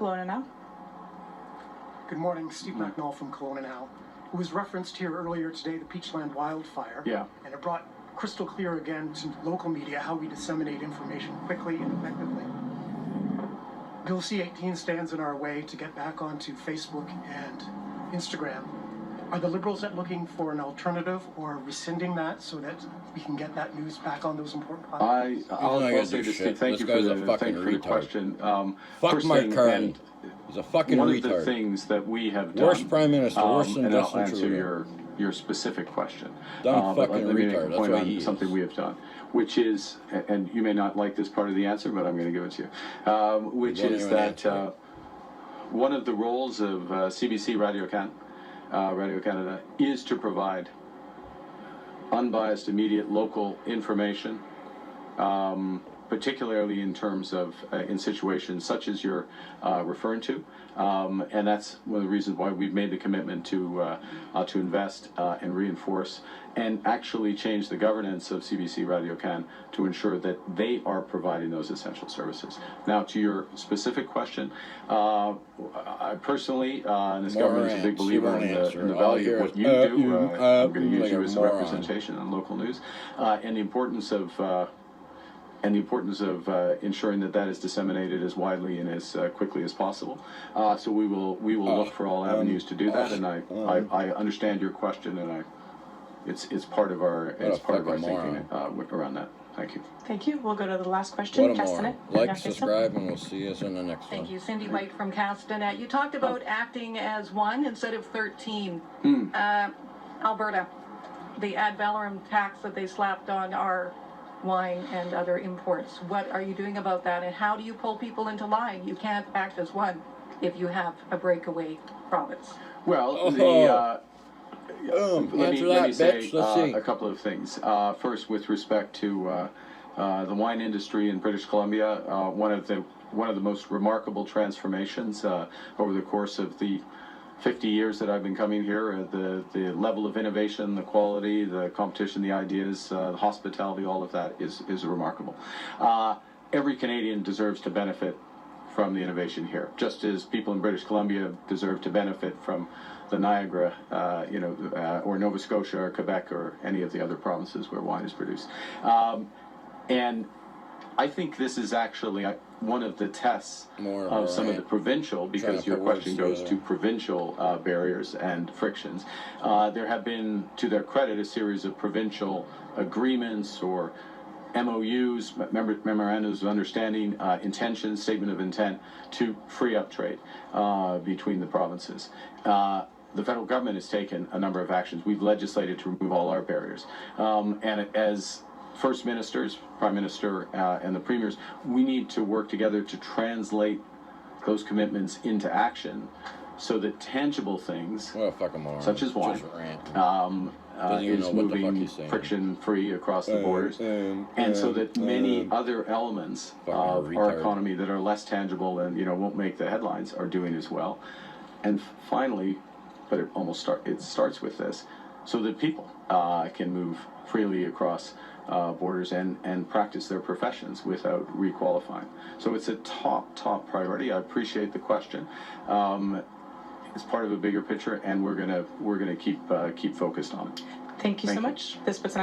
Kelowna Now. Good morning, Steve McNall from Kelowna Now. It was referenced here earlier today, the Peachland wildfire. Yeah. And it brought crystal clear again to local media how we disseminate information quickly and effectively. Bill C-18 stands in our way to get back onto Facebook and Instagram. Are the Liberals looking for an alternative or rescinding that so that we can get that news back on those important platforms? I'll say this, Steve. Thank you for the question. Fuck Mark Carney. He's a fucking one retard. One of the things that we have done... Worst Prime Minister, worse than and I'll Justin answer Trudeau. your specific question. Dumb fucking let me retard. make a point That's on what he something is. we have done, which is, and you may not like this part of the answer, but I'm going to give it to you, which is that one of the roles of CBC Radio Canada is to provide unbiased, immediate, local information, particularly in terms of in situations such as you're referring to, and that's one of the reasons why we've made the commitment to invest and reinforce and actually change the governance of CBC Radio Can to ensure that they are providing those essential services. Now, to your specific question, I personally, and this government is a big believer in the value of what you do. I'm going to use you as a representation on local news, and the importance of ensuring that is disseminated as widely and as quickly as possible. So we will look for all avenues to do that, and I understand your question, and it's part of our thinking around that. Thank you. Thank you. We'll go to the last question. What a moron. Like, subscribe, and we'll see you in the next one. Thank you. Cindy White from Castanet. You talked about acting as one instead of 13. Alberta, the ad valorem tax that they slapped on our wine and other imports. What are you doing about that, and how do you pull people into line? You can't act as one if you have a breakaway province. Well, let me say a couple of things. First, with respect to the wine industry in British Columbia, one of the most remarkable transformations over the course of the 50 years that I've been coming here, the level of innovation, the quality, the competition, the ideas, the hospitality, all of that is remarkable. Every Canadian deserves to benefit from the innovation here, just as people in British Columbia deserve to benefit from the Niagara, or Nova Scotia or Quebec or any of the other provinces where wine is produced. And I think this is actually one of the tests of some of the provincial, because your question goes to provincial barriers and frictions. There have been, to their credit, a series of provincial agreements or MOUs, memorandums of understanding, intentions, statement of intent to free up trade between the provinces. The federal government has taken a number of actions. We've legislated to remove all our barriers. And as First Ministers, Prime Minister, and the Premiers, we need to work together to translate those commitments into action so that tangible things, such as wine, is moving friction-free across the borders, and so that many other elements of our economy that are less tangible and won't make the headlines are doing as well. And finally, but it starts with this, so that people can move freely across borders and practice their professions without requalifying. So it's a top priority. I appreciate the question. It's part of a bigger picture, and we're gonna keep focused on it. Thank you so much. This was